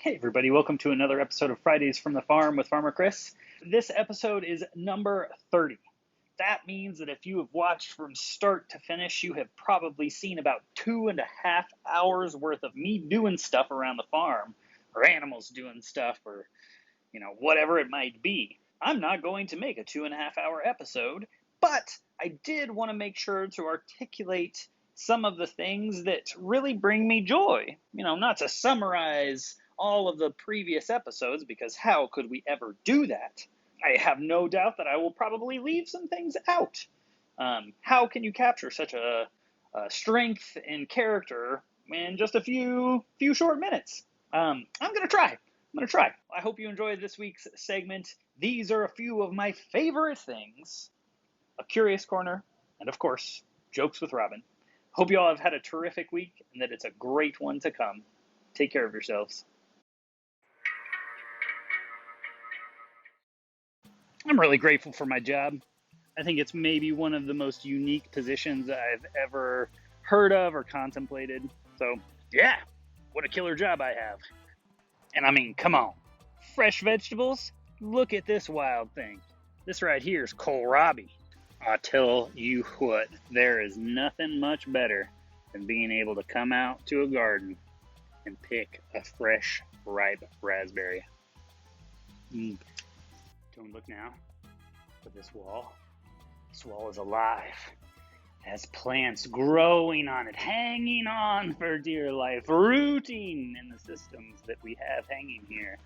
Hey everybody, welcome to another episode of Fridays from the Farm with Farmer Chris. This episode is number 30. That means that if you have watched from start to finish, you have probably seen about 2.5 hours worth of me doing stuff around the farm, or animals doing stuff, or whatever it might be. I'm not going to make a 2.5 hour episode, but I did want to make sure to articulate some of the things that really bring me joy. Not to summarize all of the previous episodes, because how could we ever do that? I have no doubt that I will probably leave some things out. How can you capture such a strength and character in just a few short minutes? I'm going to try. I hope you enjoyed this week's segment. These are a few of my favorite things. A Curious Corner, and of course, Jokes with Robin. Hope you all have had a terrific week and that it's a great one to come. Take care of yourselves. I'm really grateful for my job. I think it's maybe one of the most unique positions I've ever heard of or contemplated. So, yeah, what a killer job I have. And I mean, come on. Fresh vegetables? Look at this wild thing. This right here is kohlrabi. I tell you what, there is nothing much better than being able to come out to a garden and pick a fresh, ripe raspberry. Don't look now, but this wall is alive. It has plants growing on it, hanging on for dear life, rooting in the systems that we have hanging here,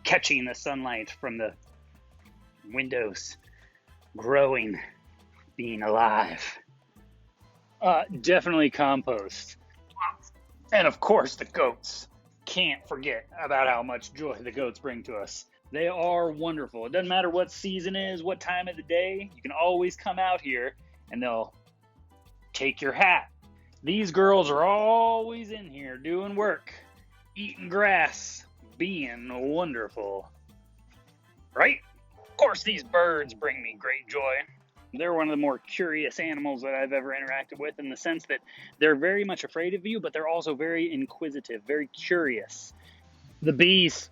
catching the sunlight from the windows, growing, being alive. Definitely compost. And of course the goats. Can't forget about how much joy the goats bring to us. They are wonderful. It doesn't matter what season is, what time of the day. You can always come out here and they'll take your hat. These girls are always in here doing work, eating grass, being wonderful. Right? Of course, these birds bring me great joy. They're one of the more curious animals that I've ever interacted with, in the sense that they're very much afraid of you, but they're also very inquisitive, very curious. The bees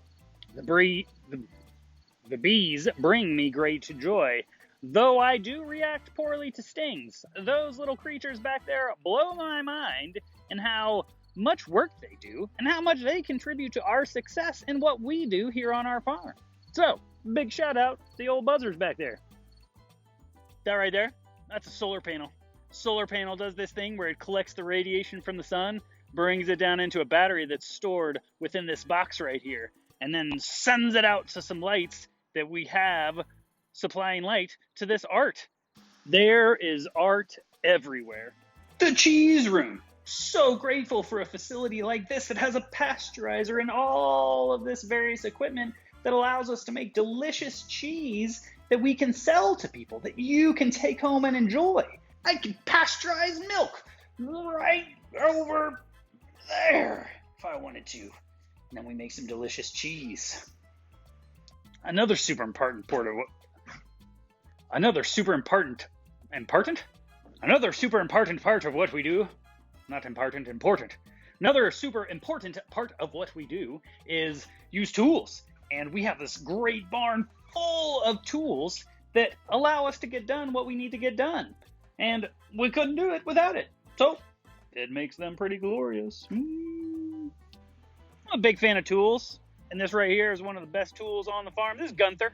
bring me great joy, though I do react poorly to stings. Those little creatures back there blow my mind in how much work they do and how much they contribute to our success in what we do here on our farm. So, big shout out to the old buzzers back there. That right there, that's a solar panel. Solar panel does this thing where it collects the radiation from the sun, brings it down into a battery that's stored within this box right here, and then sends it out to some lights that we have supplying light to this art. There is art everywhere. The cheese room. So grateful for a facility like this that has a pasteurizer and all of this various equipment that allows us to make delicious cheese that we can sell to people, that you can take home and enjoy. I can pasteurize milk right over there if I wanted to. And then we make some delicious cheese. Another super important part of what we do, not important, important. Another super important part of what we do is use tools. And we have this great barn full of tools that allow us to get done what we need to get done. And we couldn't do it without it. So, it makes them pretty glorious. I'm a big fan of tools. And this right here is one of the best tools on the farm. This is Gunther.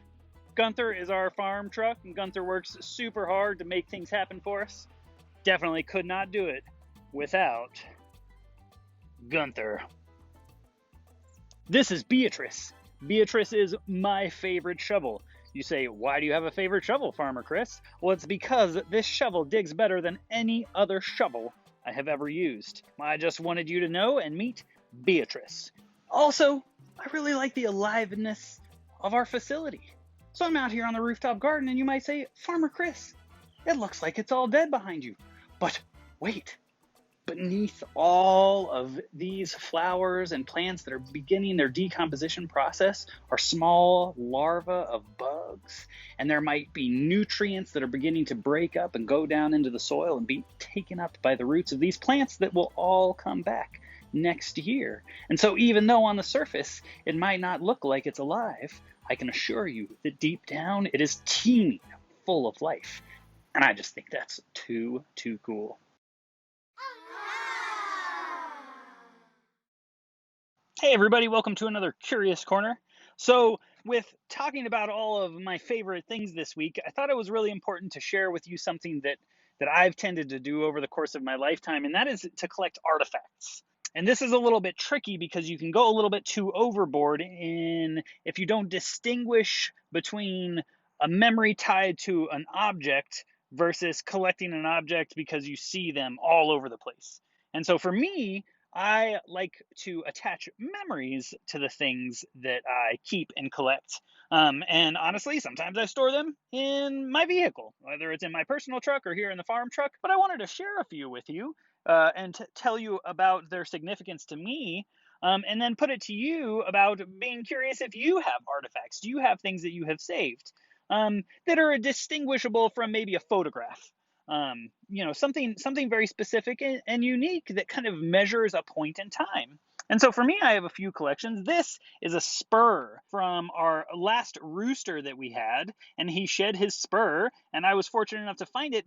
Gunther is our farm truck, and Gunther works super hard to make things happen for us. Definitely could not do it without Gunther. This is Beatrice. Beatrice is my favorite shovel. You say, why do you have a favorite shovel, Farmer Chris? Well, it's because this shovel digs better than any other shovel I have ever used. I just wanted you to know and meet Beatrice. Also, I really like the aliveness of our facility. So I'm out here on the rooftop garden, and you might say, Farmer Chris, it looks like it's all dead behind you. But wait, beneath all of these flowers and plants that are beginning their decomposition process are small larvae of bugs. And there might be nutrients that are beginning to break up and go down into the soil and be taken up by the roots of these plants that will all come back next year. And so even though on the surface it might not look like it's alive, I can assure you that deep down it is teeming full of life. And I just think that's too cool. Hey everybody, welcome to another Curious Corner. So, with talking about all of my favorite things this week, I thought it was really important to share with you something that I've tended to do over the course of my lifetime, and that is to collect artifacts. And this is a little bit tricky because you can go a little bit too overboard in if you don't distinguish between a memory tied to an object versus collecting an object because you see them all over the place. And so for me, I like to attach memories to the things that I keep and collect. And honestly, sometimes I store them in my vehicle, whether it's in my personal truck or here in the farm truck. But I wanted to share a few with you and tell you about their significance to me. And then put it to you about being curious if you have artifacts. Do you have things that you have saved that are distinguishable from maybe a photograph? Something very specific and unique that kind of measures a point in time. And so for me, I have a few collections. This is a spur from our last rooster that we had, and he shed his spur, and I was fortunate enough to find it.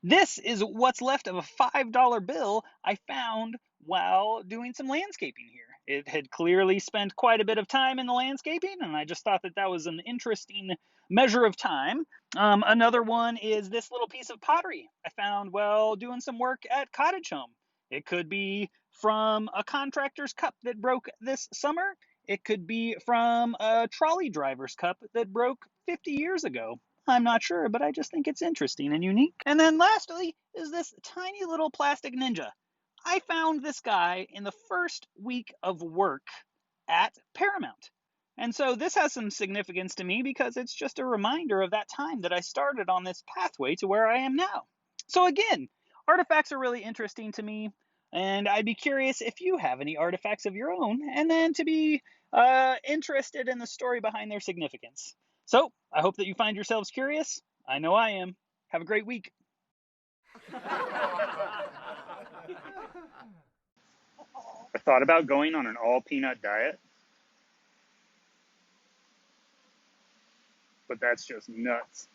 This is what's left of a $5 bill I found while doing some landscaping here. It had clearly spent quite a bit of time in the landscaping, and I just thought that that was an interesting measure of time. Another one is this little piece of pottery I found while doing some work at Cottage Home. It could be from a contractor's cup that broke this summer. It could be from a trolley driver's cup that broke 50 years ago. I'm not sure, but I just think it's interesting and unique. And then lastly is this tiny little plastic ninja. I found this guy in the first week of work at Paramount. And so this has some significance to me because it's just a reminder of that time that I started on this pathway to where I am now. So again, artifacts are really interesting to me, and I'd be curious if you have any artifacts of your own, and then to be interested in the story behind their significance. So I hope that you find yourselves curious. I know I am. Have a great week. I thought about going on an all peanut diet, but that's just nuts.